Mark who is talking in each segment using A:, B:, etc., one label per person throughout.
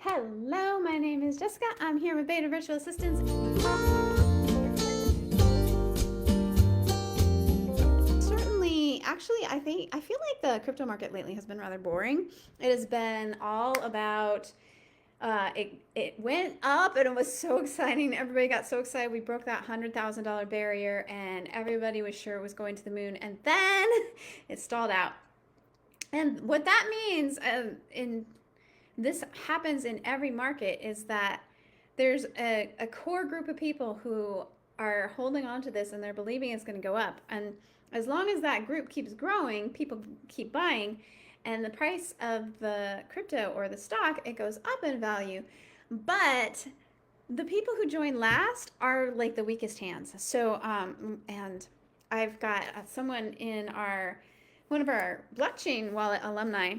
A: Hello, my name is Jessica. I'm here with Beta Virtual Assistants. Certainly, actually, I feel like the crypto market lately has been rather boring. It has been all about it went up and it was so exciting. Everybody got so excited. We broke that $100,000 barrier and everybody was sure it was going to the moon. And then it stalled out. And what that means in this happens in every market is that there's a core group of people who are holding on to this and they're believing it's going to go up. And as long as that group keeps growing, people keep buying, and the price of the crypto or the stock, it goes up in value. But the people who join last are like the weakest hands. So, and I've got someone in one of our blockchain wallet alumni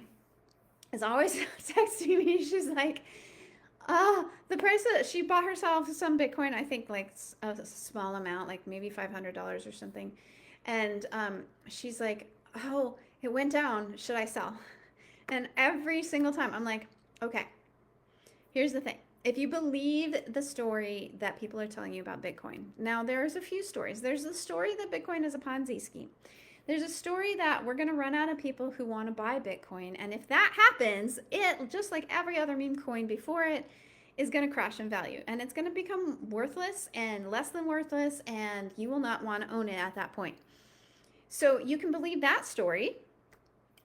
A: is always texting me. She's like, oh, the price of, she bought herself some Bitcoin, I think like a small amount, like maybe $500 or something. And she's like, oh, it went down. Should I sell? And every single time I'm like, okay, here's the thing. If you believe the story that people are telling you about Bitcoin, now there's a few stories. There's the story that Bitcoin is a Ponzi scheme. There's a story that we're going to run out of people who want to buy Bitcoin. And if that happens, it, just like every other meme coin before it, is going to crash in value. And it's going to become worthless and less than worthless, and you will not want to own it at that point. So you can believe that story,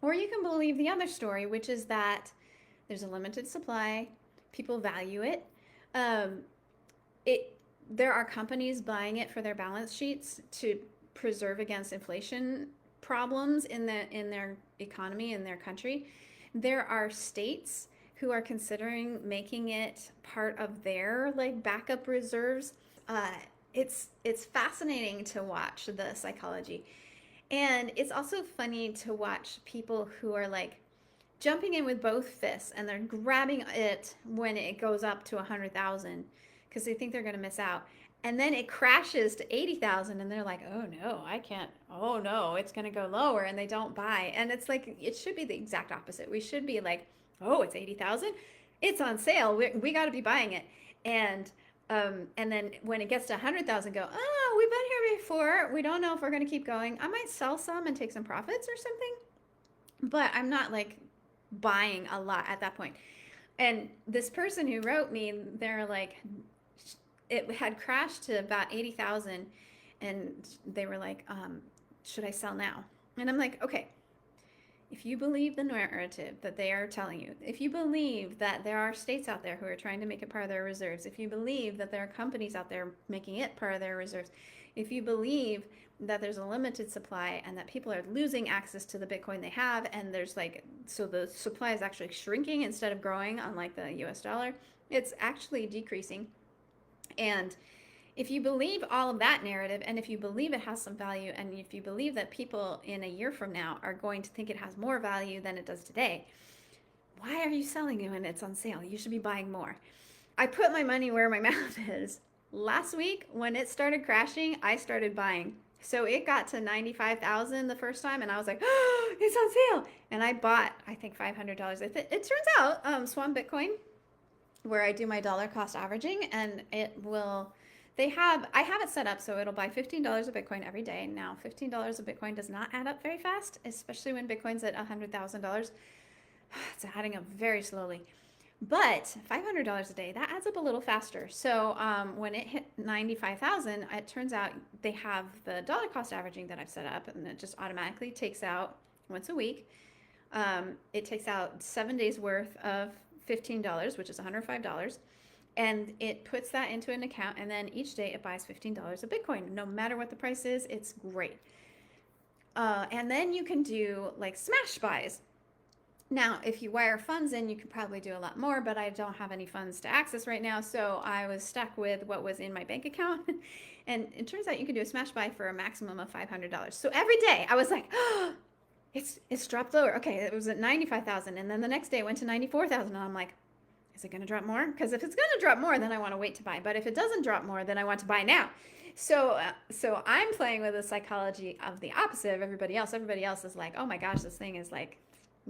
A: or you can believe the other story, which is that there's a limited supply, people value it. There are companies buying it for their balance sheets to preserve against inflation problems in their economy, in their country. There are states who are considering making it part of their like backup reserves. It's fascinating to watch the psychology. And it's also funny to watch people who are like jumping in with both fists and they're grabbing it when it goes up to 100,000 because they think they're going to miss out. And then it crashes to 80,000 and they're like, oh no, I can't. Oh no, it's going to go lower, and they don't buy. And it's like, it should be the exact opposite. We should be like, oh, it's 80,000. It's on sale. We got to be buying it. And then when it gets to 100,000, go, oh, we've been here before. We don't know if we're going to keep going. I might sell some and take some profits or something, but I'm not like buying a lot at that point. And this person who wrote me, they're like, it had crashed to about 80,000 and they were like, should I sell now? And I'm like, okay, if you believe the narrative that they are telling you, if you believe that there are states out there who are trying to make it part of their reserves, if you believe that there are companies out there making it part of their reserves, if you believe that there's a limited supply and that people are losing access to the Bitcoin they have, and there's like, so the supply is actually shrinking instead of growing, unlike the US dollar, it's actually decreasing. And if you believe all of that narrative, and if you believe it has some value, and if you believe that people in a year from now are going to think it has more value than it does today, why are you selling it when it's on sale? You should be buying more. I put my money where my mouth is. Last week, when it started crashing, I started buying. So it got to 95,000 the first time, and I was like, oh, it's on sale. And I bought, I think, $500. It turns out, Swan Bitcoin, where I do my dollar cost averaging, and it will, I have it set up so it'll buy $15 of Bitcoin every day. Now, $15 of Bitcoin does not add up very fast, especially when Bitcoin's at $100,000. It's adding up very slowly. But $500 a day, that adds up a little faster. So when it hit 95,000, it turns out they have the dollar cost averaging that I've set up, and it just automatically takes out once a week. It takes out 7 days worth of $15, which is $105, and it puts that into an account, and then each day it buys $15 of Bitcoin. No matter what the price is, it's great. And then you can do like smash buys. Now, if you wire funds in, you could probably do a lot more, but I don't have any funds to access right now, so I was stuck with what was in my bank account. And it turns out you can do a smash buy for a maximum of $500. So every day I was like, oh, it's dropped lower. Okay, it was at 95,000, and then the next day it went to 94,000, and I'm like, is it going to drop more? Because if it's going to drop more, then I want to wait to buy. But if it doesn't drop more, then I want to buy now. So I'm playing with the psychology of the opposite of everybody else. Everybody else is like, oh my gosh, this thing is like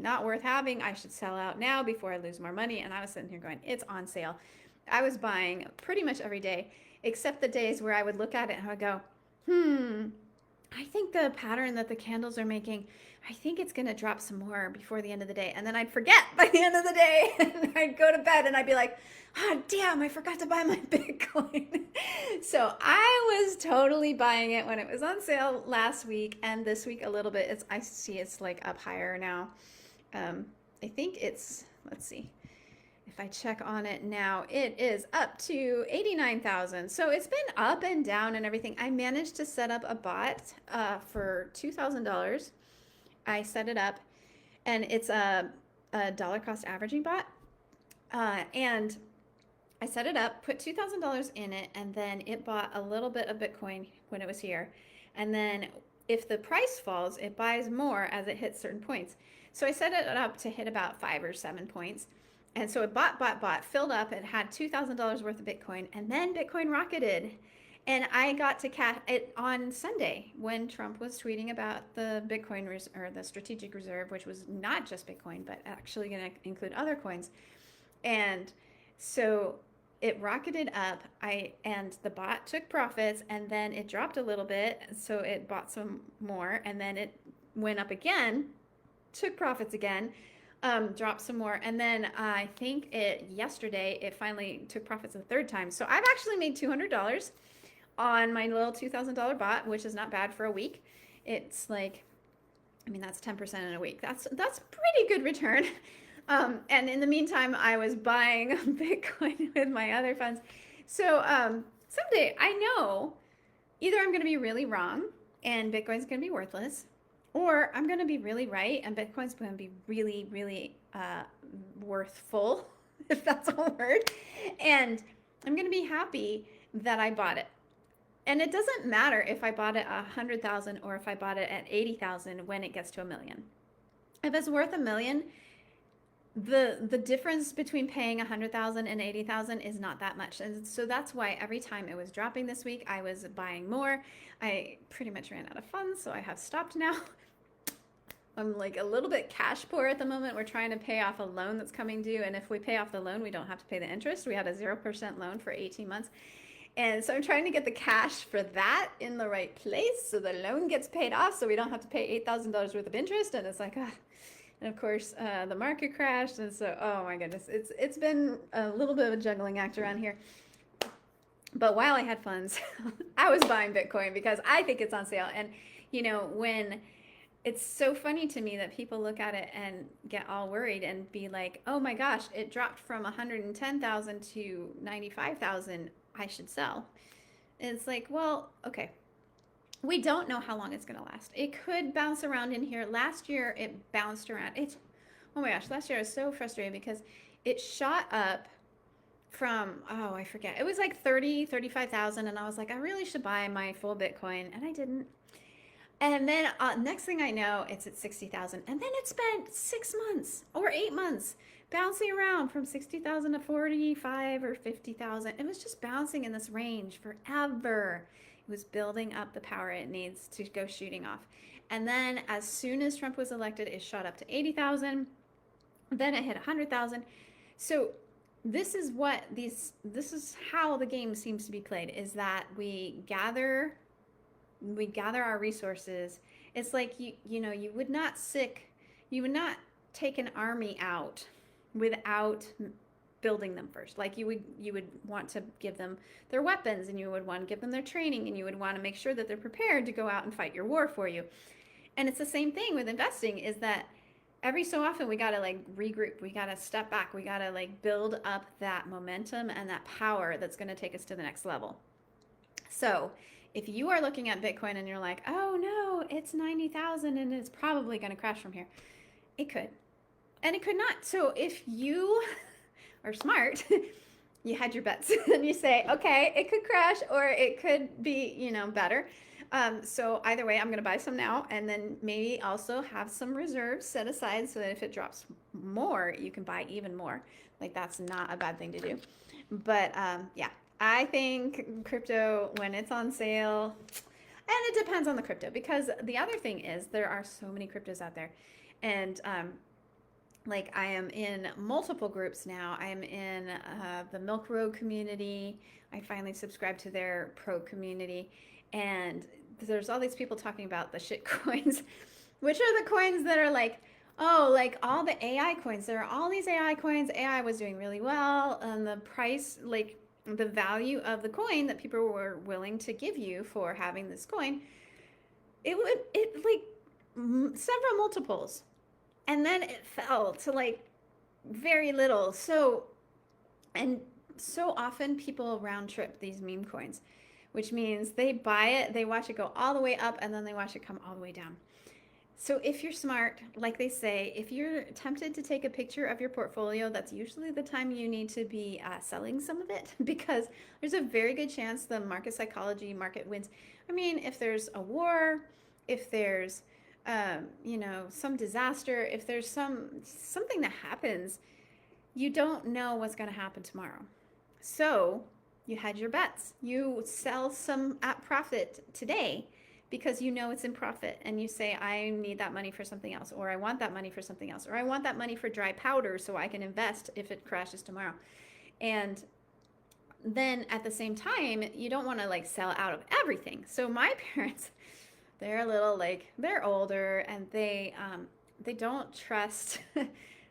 A: not worth having. I should sell out now before I lose more money. And I was sitting here going, it's on sale. I was buying pretty much every day, except the days where I would look at it and I would go, I think the pattern that the candles are making, I think it's going to drop some more before the end of the day. And then I'd forget by the end of the day. And I'd go to bed and I'd be like, oh, damn, I forgot to buy my Bitcoin. So I was totally buying it when it was on sale last week. And this week a little bit. I see it's like up higher now. I think it's, let's see. If I check on it now, it is up to 89,000. So it's been up and down and everything. I managed to set up a bot for $2,000. I set it up, and it's a dollar cost averaging bot. And I set it up, put $2,000 in it, and then it bought a little bit of Bitcoin when it was here. And then if the price falls, it buys more as it hits certain points. So I set it up to hit about 5 or 7 points. And so it bought, filled up. It had $2,000 worth of Bitcoin, and then Bitcoin rocketed. And I got to cash it on Sunday when Trump was tweeting about the Bitcoin or the strategic reserve, which was not just Bitcoin, but actually going to include other coins. And so it rocketed up. And the bot took profits, and then it dropped a little bit. So it bought some more, and then it went up again, took profits again. Dropped some more, and then I think yesterday it finally took profits a third time. So I've actually made $200 on my little $2,000 bot, which is not bad for a week. It's like, I mean, that's 10% in a week. That's pretty good return. And in the meantime, I was buying Bitcoin with my other funds. So someday I know either I'm going to be really wrong and Bitcoin's going to be worthless, or I'm going to be really right and Bitcoin's going to be really, really worthful, if that's a word. And I'm going to be happy that I bought it. And it doesn't matter if I bought it at 100,000 or if I bought it at 80,000 when it gets to 1 million. If it's worth 1 million, the difference between paying 100,000 and 80,000 is not that much. And so that's why every time it was dropping this week, I was buying more. I pretty much ran out of funds, so I have stopped now. I'm like a little bit cash poor at the moment. We're trying to pay off a loan that's coming due. And if we pay off the loan, we don't have to pay the interest. We had a 0% loan for 18 months. And so I'm trying to get the cash for that in the right place so the loan gets paid off so we don't have to pay $8,000 worth of interest. And it's like, and of course, the market crashed. And so, oh my goodness, it's been a little bit of a juggling act around here. But while I had funds, I was buying Bitcoin because I think it's on sale. And, you know, when it's so funny to me that people look at it and get all worried and be like, oh my gosh, it dropped from 110,000 to 95,000. I should sell. And it's like, well, okay. We don't know how long it's going to last. It could bounce around in here. Last year, it bounced around. Oh my gosh, last year I was so frustrated because it shot up from, oh, I forget. It was like 35,000. And I was like, I really should buy my full Bitcoin. And I didn't. And then next thing I know, it's at 60,000. And then it spent 6 months or 8 months bouncing around from 60,000 to 45 or 50,000. It was just bouncing in this range forever. It was building up the power it needs to go shooting off. And then as soon as Trump was elected, it shot up to 80,000. Then it hit 100,000. So this is how the game seems to be played, is that we gather our resources. It's like you would not take an army out without building them first. Like you would want to give them their weapons, and you would want to give them their training, and you would want to make sure that they're prepared to go out and fight your war for you. And it's the same thing with investing, is that every so often we got to like regroup, we got to step back, we got to like build up that momentum and that power that's going to take us to the next level. So if you are looking at Bitcoin and you're like, oh no, it's 90,000 and it's probably going to crash from here, it could. And it could not. So if you are smart, you had your bets and you say, okay, it could crash or it could be, better. So either way, I'm going to buy some now and then maybe also have some reserves set aside so that if it drops more, you can buy even more. Like that's not a bad thing to do. But yeah, I think crypto, when it's on sale, and it depends on the crypto, because the other thing is there are so many cryptos out there. And Like I am in multiple groups now. I am in the Milk Road community. I finally subscribed to their pro community, and there's all these people talking about the shit coins, which are the coins that are like, oh, like all the AI coins. There are all these AI coins. AI was doing really well, and the price, like the value of the coin that people were willing to give you for having this coin, it like several multiples, and then it fell to like very little. And so often people round trip these meme coins, which means they buy it, they watch it go all the way up, and then they watch it come all the way down. So if you're smart, like they say, if you're tempted to take a picture of your portfolio, that's usually the time you need to be selling some of it, because there's a very good chance the market psychology market wins. I mean, if there's a war, if there's some disaster, if there's something that happens, you don't know what's going to happen tomorrow. So you had your bets. You sell some at profit today because you know it's in profit, and you say, I need that money for something else, or I want that money for something else, or I want that money for dry powder so I can invest if it crashes tomorrow. And then at the same time, you don't want to like sell out of everything. So my parents, they're a little like, they're older, and they don't trust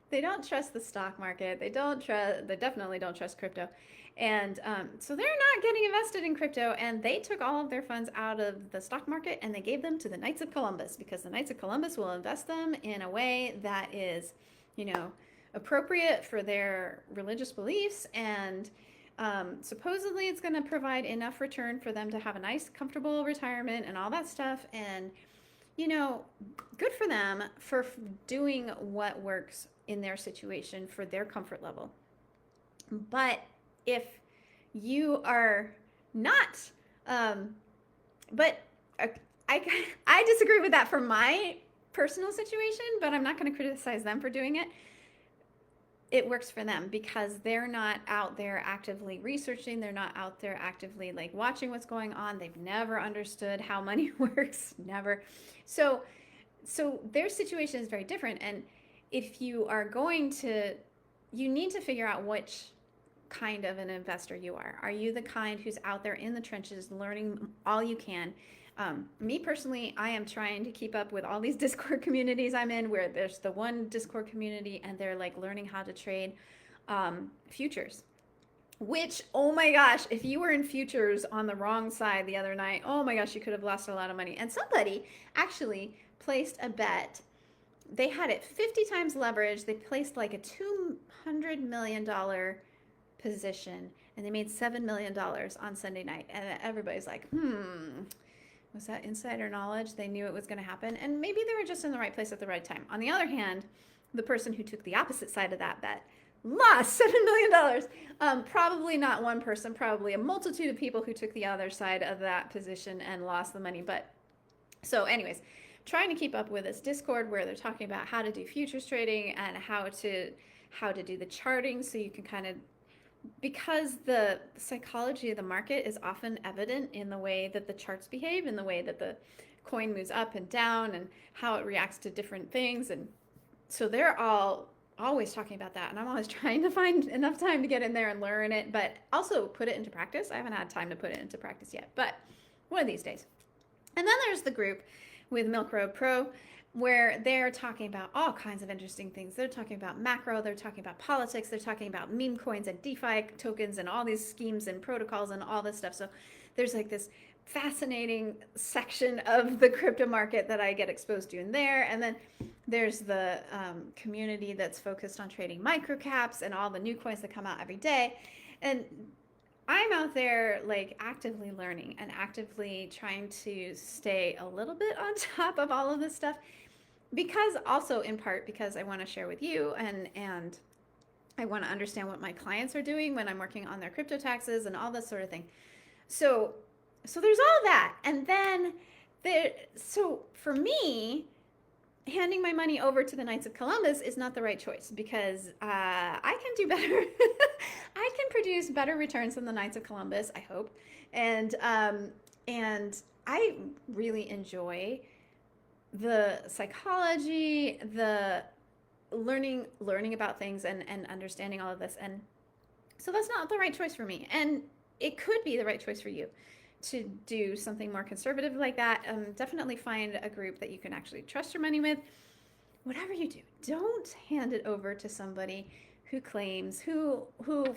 A: they don't trust the stock market. They definitely don't trust crypto. And so they're not getting invested in crypto, and they took all of their funds out of the stock market and they gave them to the Knights of Columbus, because the Knights of Columbus will invest them in a way that is, appropriate for their religious beliefs. And supposedly it's going to provide enough return for them to have a nice, comfortable retirement and all that stuff. And, good for them for doing what works in their situation for their comfort level. But if you are not, but I disagree with that for my personal situation, but I'm not going to criticize them for doing it. It works for them because they're not out there actively researching. They're not out there actively like watching what's going on. They've never understood how money works, never. So their situation is very different. And if you are you need to figure out which kind of an investor you are. Are you the kind who's out there in the trenches learning all you can? Me personally, I am trying to keep up with all these Discord communities I'm in, where there's the one Discord community and they're like learning how to trade futures, which, oh my gosh, if you were in futures on the wrong side the other night, oh my gosh, you could have lost a lot of money. And somebody actually placed a bet. They had it 50 times leverage. They placed like a $200 million position, and they made $7 million on Sunday night. And everybody's like, was that insider knowledge? They knew it was going to happen. And maybe they were just in the right place at the right time. On the other hand, the person who took the opposite side of that bet lost $7 million. Probably not one person, probably a multitude of people who took the other side of that position and lost the money. But so anyways, trying to keep up with this Discord where they're talking about how to do futures trading and how to do the charting, so you can kind of, because the psychology of the market is often evident in the way that the charts behave, in the way that the coin moves up and down, and how it reacts to different things. And so they're always talking about that, and I'm always trying to find enough time to get in there and learn it, but also put it into practice. I haven't had time to put it into practice yet, but one of these days. And then there's the group with Milk Road Pro, where they're talking about all kinds of interesting things. They're talking about macro, they're talking about politics, they're talking about meme coins and DeFi tokens and all these schemes and protocols and all this stuff. So there's like this fascinating section of the crypto market that I get exposed to in there. And then there's the community that's focused on trading microcaps and all the new coins that come out every day. And I'm out there like actively learning and actively trying to stay a little bit on top of all of this stuff, because also in part because I want to share with you, and I want to understand what my clients are doing when I'm working on their crypto taxes and all this sort of thing. So there's all that. And then so for me, handing my money over to the Knights of Columbus is not the right choice, because I can do better. I can produce better returns than the Knights of Columbus, I hope. And I really enjoy the psychology, the learning about things and understanding all of this. And so that's not the right choice for me. And it could be the right choice for you to do something more conservative like that. Definitely find a group that you can actually trust your money with. Whatever you do, don't hand it over to somebody who claims, who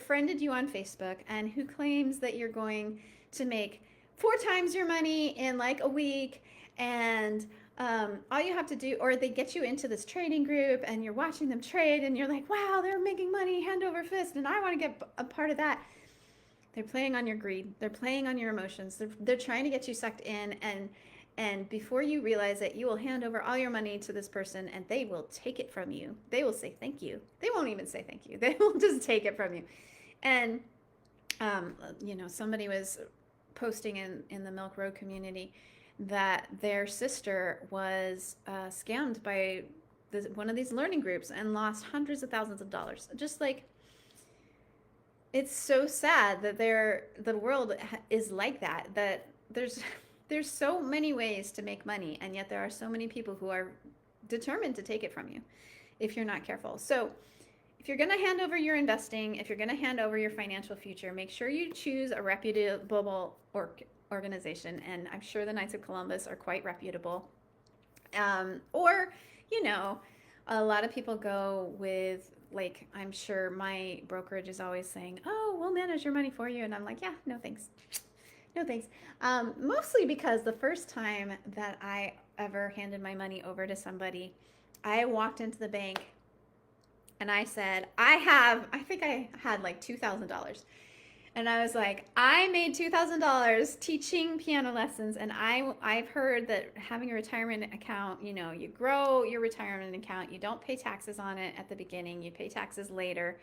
A: friended you on Facebook and who claims that you're going to make 4 times your money in like a week, and all you have to do, or they get you into this trading group and you're watching them trade and you're like, wow, they're making money hand over fist and I want to get a part of that. They're playing on your greed. They're playing on your emotions. They're trying to get you sucked in, and before you realize it, you will hand over all your money to this person and they will take it from you. They will say thank you. They won't even say thank you. They will just take it from you. And somebody was posting in the Milk Road community that their sister was scammed by one of these learning groups and lost hundreds of thousands of dollars. Just like, it's so sad that the world is like that, that there's so many ways to make money, and yet there are so many people who are determined to take it from you if you're not careful. So if you're going to hand over your investing, if you're going to hand over your financial future, make sure you choose a reputable organization. And I'm sure the Knights of Columbus are quite reputable. Or, a lot of people go with, like, I'm sure my brokerage is always saying, oh, we'll manage your money for you. And I'm like, yeah, no thanks. No thanks. Mostly because the first time that I ever handed my money over to somebody, I walked into the bank and I said, I think I had like $2,000. And I was like, I made $2,000 teaching piano lessons. And I've heard that having a retirement account, you grow your retirement account. You don't pay taxes on it at the beginning. You pay taxes later.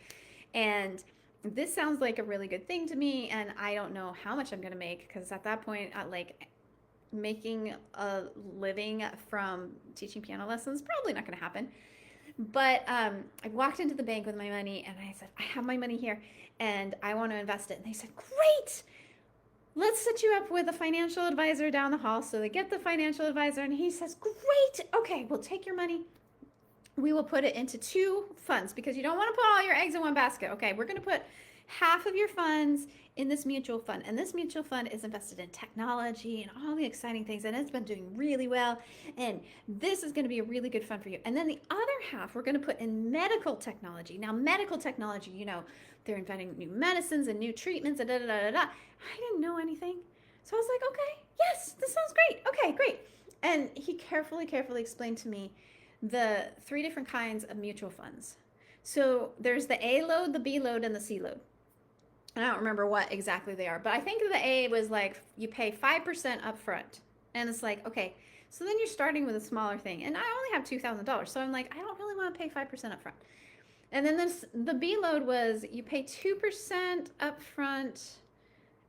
A: And this sounds like a really good thing to me. And I don't know how much I'm going to make, because at that point, making a living from teaching piano lessons, probably not going to happen. But I walked into the bank with my money and I said, I have my money here and I want to invest it. And they said, great, let's set you up with a financial advisor down the hall. So they get the financial advisor and he says, great, okay, we'll take your money. We will put it into 2 funds, because you don't want to put all your eggs in one basket. Okay, we're going to put half of your funds in this mutual fund. And this mutual fund is invested in technology and all the exciting things. And it's been doing really well. And this is going to be a really good fund for you. And then the other half, we're going to put in medical technology. Now, medical technology, they're inventing new medicines and new treatments and da-da-da-da-da. I didn't know anything. So I was like, okay, yes, this sounds great. Okay, great. And he carefully explained to me the 3 different kinds of mutual funds. So there's the A load, the B load, and the C load. I don't remember what exactly they are, but I think the A was like you pay 5% up front. And it's like, okay, so then you're starting with a smaller thing. And I only have $2,000. So I'm like, I don't really want to pay 5% up front. And then the B load was you pay 2% up front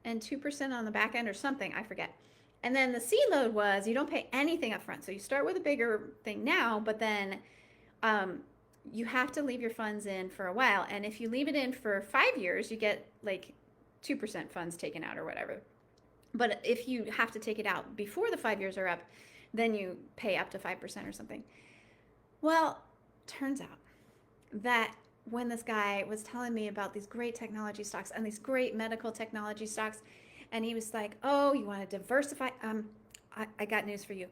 A: and 2% on the back end or something. I forget. And then the C load was you don't pay anything up front. So you start with a bigger thing now, but then you have to leave your funds in for a while. And if you leave it in for 5 years, you get like 2% funds taken out or whatever. But if you have to take it out before the 5 years are up, then you pay up to 5% or something. Well, turns out that when this guy was telling me about these great technology stocks and these great medical technology stocks, and he was like, oh, you want to diversify? I got news for you.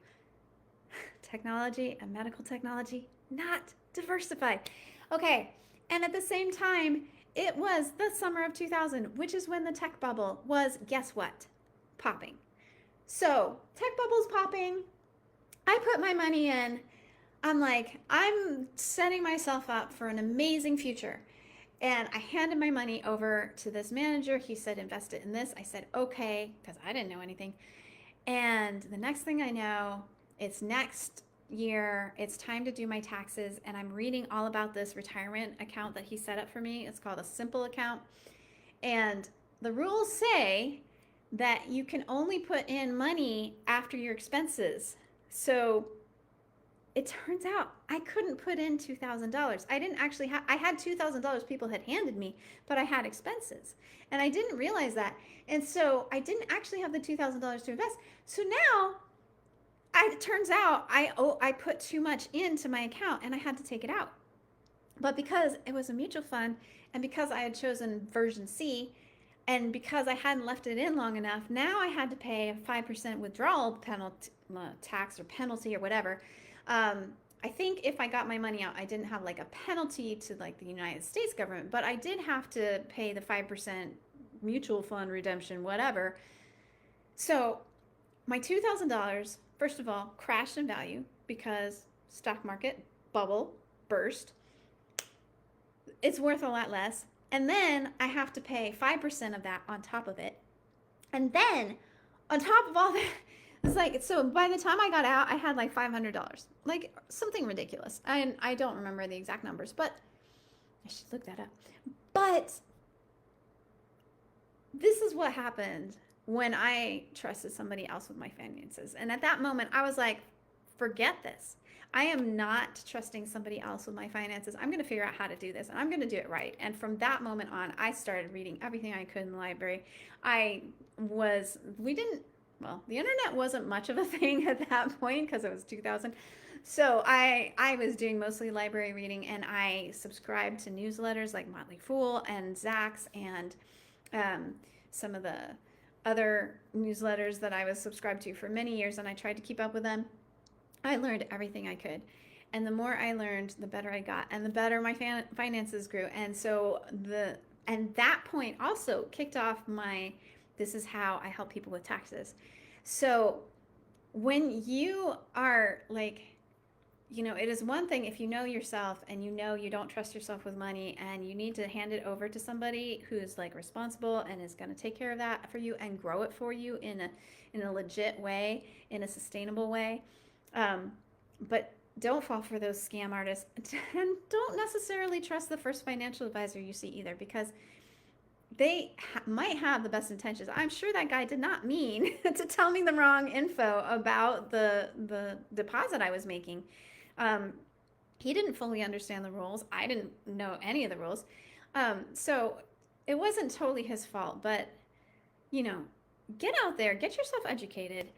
A: Technology and medical technology, not diversified. Okay, and at the same time, it was the summer of 2000, which is when the tech bubble was, guess what? Popping. So, tech bubble's popping. I put my money in. I'm like, I'm setting myself up for an amazing future. And I handed my money over to this manager. He said, invest it in this. I said, okay, because I didn't know anything. And the next thing I know, it's next year, it's time to do my taxes, and I'm reading all about this retirement account that he set up for me. It's called a simple account, and the rules say that you can only put in money after your expenses. So it turns out I couldn't put in $2,000. I didn't actually have, I had $2,000 people had handed me, but I had expenses, and I didn't realize that. And so I didn't actually have the $2,000 to invest. So now it turns out I put too much into my account and I had to take it out. But because it was a mutual fund and because I had chosen version C, and because I hadn't left it in long enough, now I had to pay a 5% withdrawal penalty, tax or penalty or whatever. I think if I got my money out, I didn't have like a penalty to like the United States government, but I did have to pay the 5% mutual fund redemption, whatever. So my $2,000, first of all, crashed in value because stock market bubble burst. It's worth a lot less. And then I have to pay 5% of that on top of it. And then on top of all that, it's like, so by the time I got out, I had like $500, like something ridiculous. I don't remember the exact numbers, but I should look that up. But this is what happened when I trusted somebody else with my finances. And at that moment, I was like, forget this. I am not trusting somebody else with my finances. I'm going to figure out how to do this, and I'm going to do it right. And from that moment on, I started reading everything I could in the library. The internet wasn't much of a thing at that point because it was 2000. So I was doing mostly library reading, and I subscribed to newsletters like Motley Fool and Zacks and some of the other newsletters that I was subscribed to for many years, and I tried to keep up with them. I learned everything I could. And the more I learned, the better I got, and the better my finances grew. And that point also kicked off this is how I help people with taxes. So when you are like, it is one thing if you know yourself and you don't trust yourself with money and you need to hand it over to somebody who's like responsible and is going to take care of that for you and grow it for you in a legit way, in a sustainable way. But don't fall for those scam artists, and don't necessarily trust the first financial advisor you see either, because they might have the best intentions. I'm sure that guy did not mean to tell me the wrong info about the deposit I was making. He didn't fully understand the rules. I didn't know any of the rules. So it wasn't totally his fault, but get out there, get yourself educated.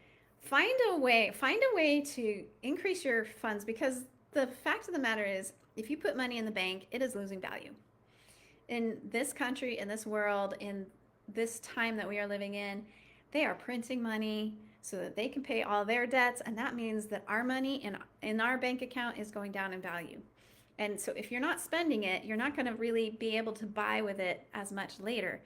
A: Find a way to increase your funds, because the fact of the matter is, if you put money in the bank, it is losing value. In this country, in this world, in this time that we are living in, they are printing money so that they can pay all their debts, and that means that our money in our bank account is going down in value. And so if you're not spending it, you're not going to really be able to buy with it as much later.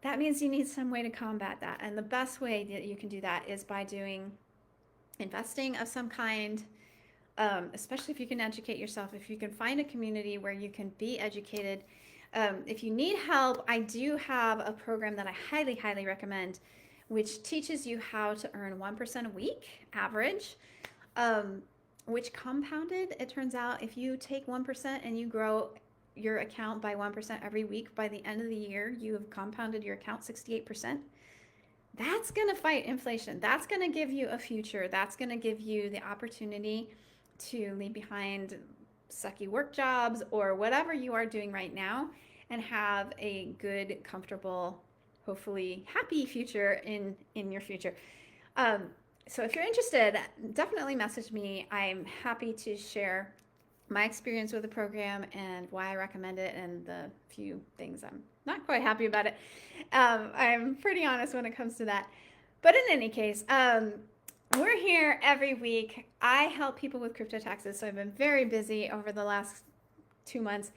A: That means you need some way to combat that. And the best way that you can do that is by doing investing of some kind, especially if you can educate yourself, if you can find a community where you can be educated. If you need help, I do have a program that I highly, highly recommend, which teaches you how to earn 1% a week average, which compounded, it turns out, if you take 1% and you grow your account by 1% every week, by the end of the year, you have compounded your account 68%. That's going to fight inflation. That's going to give you a future. That's going to give you the opportunity to leave behind sucky work jobs or whatever you are doing right now and have a good, comfortable, hopefully happy future in your future. So if you're interested, definitely message me. I'm happy to share my experience with the program and why I recommend it and the few things I'm not quite happy about it. I'm pretty honest when it comes to that. But in any case, we're here every week. I help people with crypto taxes, so I've been very busy over the last 2 months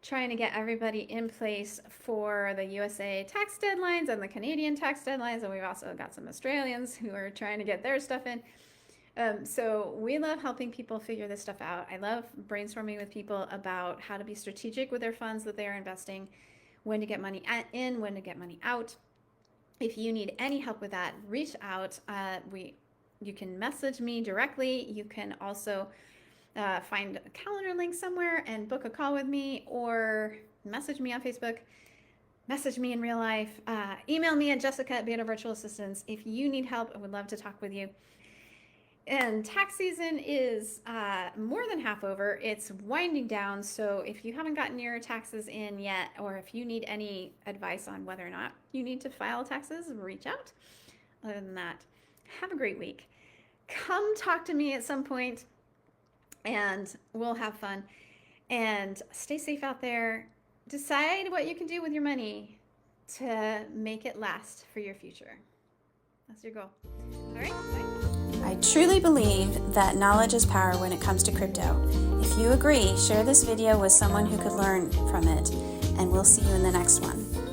A: trying to get everybody in place for the USA tax deadlines and the Canadian tax deadlines, and we've also got some Australians who are trying to get their stuff in. So we love helping people figure this stuff out. I love brainstorming with people about how to be strategic with their funds that they are investing, when to get money in, when to get money out. If you need any help with that, reach out. You can message me directly. You can also find a calendar link somewhere and book a call with me, or message me on Facebook, message me in real life, email me at jessica@beta-virtual-assistants. If you need help, I would love to talk with you. And tax season is more than half over. It's winding down, so if you haven't gotten your taxes in yet, or if you need any advice on whether or not you need to file taxes, reach out. Other than that, have a great week. Come talk to me at some point, and we'll have fun. And stay safe out there. Decide what you can do with your money to make it last for your future. That's your goal. All right, bye.
B: I truly believe that knowledge is power when it comes to crypto. If you agree, share this video with someone who could learn from it, and we'll see you in the next one.